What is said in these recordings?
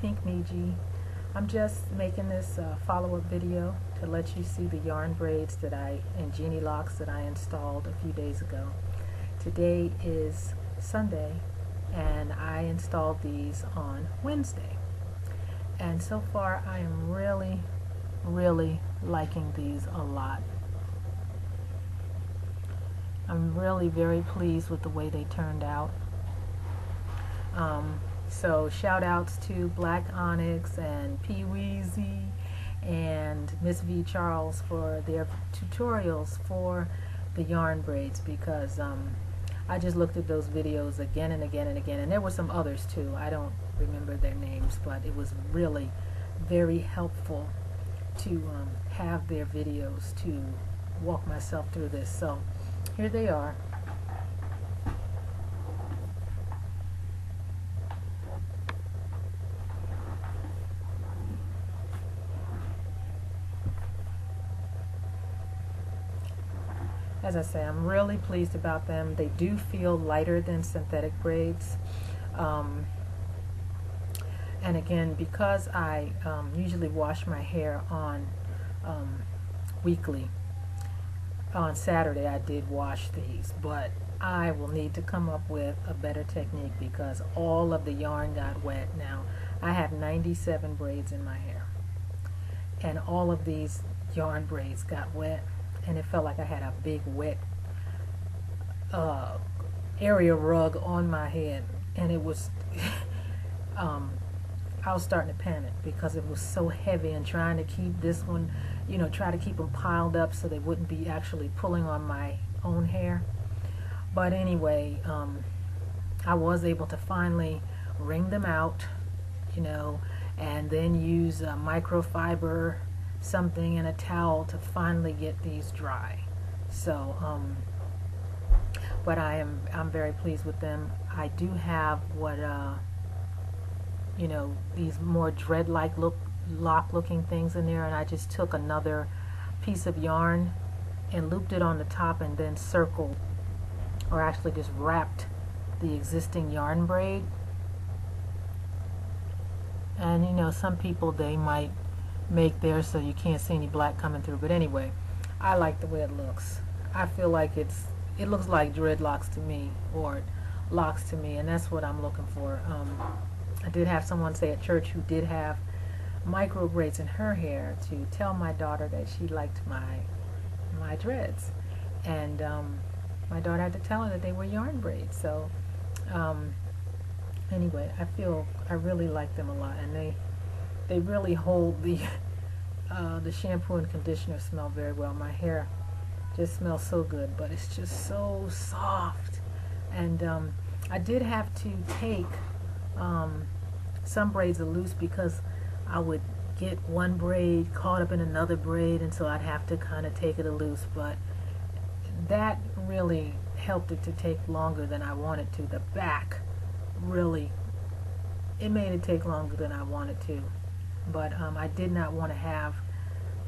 Pink Niji. I'm just making this follow-up video to let you see the yarn braids that and genie locks that I installed a few days ago. Today is Sunday and I installed these on Wednesday. And so far I am really liking these a lot. I'm really very pleased with the way they turned out. So shout outs to Black Onyx and P Weezy and Miss V Charles for their tutorials for the yarn braids, because I just looked at those videos again and again and again, and there were some others too. I don't remember their names, but it was really very helpful to have their videos to walk myself through this. So here they are. As I say, I'm really pleased about them. They do feel lighter than synthetic braids. And again, because I usually wash my hair on weekly, on Saturday I did wash these, but I will need to come up with a better technique because all of the yarn got wet. Now, I have 97 braids in my hair, and all of these yarn braids got wet, and it felt like I had a big wet area rug on my head, and it was I was starting to panic because it was so heavy, and trying to keep this one, try to keep them piled up so they wouldn't be actually pulling on my own hair. But anyway, I was able to finally wring them out, and then use a microfiber something and a towel to finally get these dry. So but I'm very pleased with them. I do have what these more dread-like lock looking things in there, and I just took another piece of yarn and looped it on the top and then circled, or actually just wrapped the existing yarn braid. And some people, they might make theirs so you can't see any black coming through, but anyway, I like the way it looks. I feel like it looks like dreadlocks to me, or locks to me, and that's what I'm looking for. I did have someone say at church who did have micro braids in her hair to tell my daughter that she liked my dreads, and my daughter had to tell her that they were yarn braids. So anyway, I really like them a lot, and they really hold the shampoo and conditioner smell very well. My hair just smells so good, but it's just so soft. And I did have to take some braids are loose because I would get one braid caught up in another braid, and so I'd have to kind of take it loose, but that really helped it to take longer than I wanted to. The back really, it made it take longer than I wanted to, but I did not want to have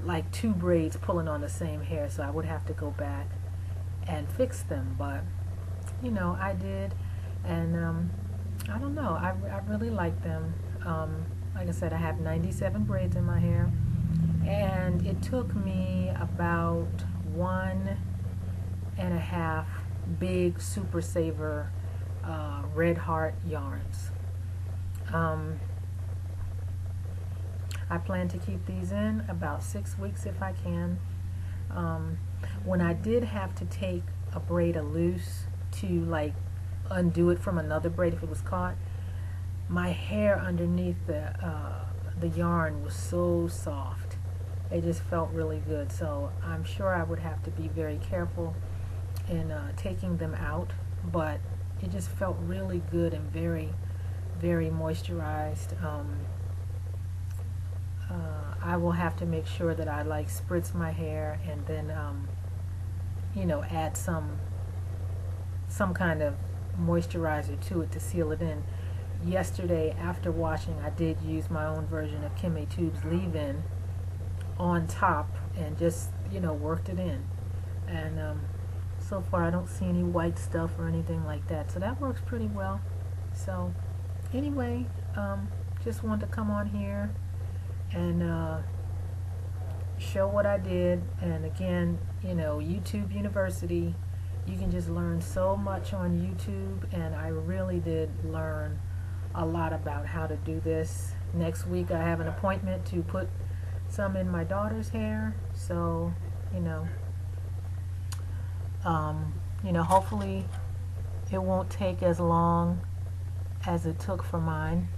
like two braids pulling on the same hair, so I would have to go back and fix them. But I did, and I don't know, I really like them. Like I said, I have 97 braids in my hair, and it took me about 1.5 big Super Saver Red Heart yarns. I plan to keep these in about 6 weeks if I can. When I did have to take a braid loose to like undo it from another braid if it was caught, my hair underneath the yarn was so soft. It just felt really good. So I'm sure I would have to be very careful in taking them out, but it just felt really good and very moisturized. I will have to make sure that I like spritz my hair and then add some kind of moisturizer to it to seal it in. Yesterday after washing, I did use my own version of Kim A Tube's leave-in on top and just worked it in, and so far I don't see any white stuff or anything like that, so that works pretty well. So anyway, just wanted to come on here and show what I did. And again, you know, YouTube University, you can just learn so much on YouTube, and I really did learn a lot about how to do this. Next week I have an appointment to put some in my daughter's hair, so hopefully it won't take as long as it took for mine.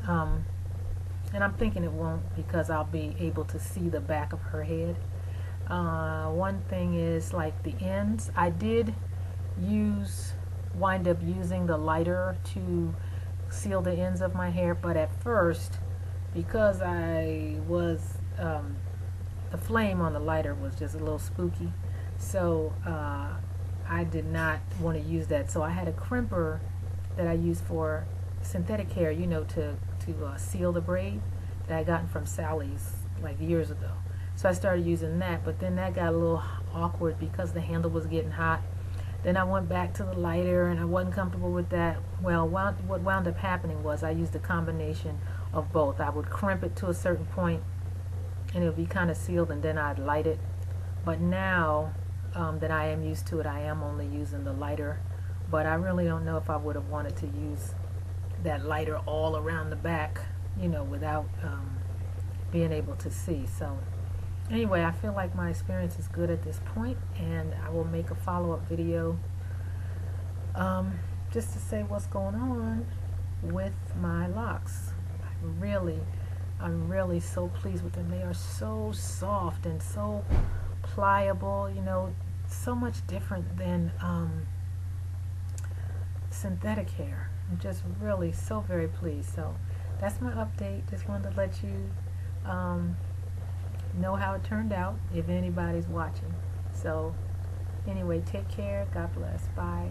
And I'm thinking it won't, because I'll be able to see the back of her head. One thing is, like, the ends, I did wind up using the lighter to seal the ends of my hair, but at first, because the flame on the lighter was just a little spooky, so I did not want to use that. So I had a crimper that I used for synthetic hair, to seal the braid, that I gotten from Sally's like years ago. So I started using that, but then that got a little awkward because the handle was getting hot. Then I went back to the lighter, and I wasn't comfortable with that. Well, what wound up happening was I used a combination of both. I would crimp it to a certain point, and it would be kind of sealed, and then I'd light it. But now that I am used to it, I am only using the lighter. But I really don't know if I would have wanted to use that lighter all around the back, without being able to see. So anyway, I feel like my experience is good at this point, and I will make a follow-up video just to say what's going on with my locks. I'm really so pleased with them. They are so soft and so pliable, so much different than synthetic hair. I'm just really so very pleased. So that's my update. Just wanted to let you know how it turned out, if anybody's watching. So anyway, take care. God bless. Bye.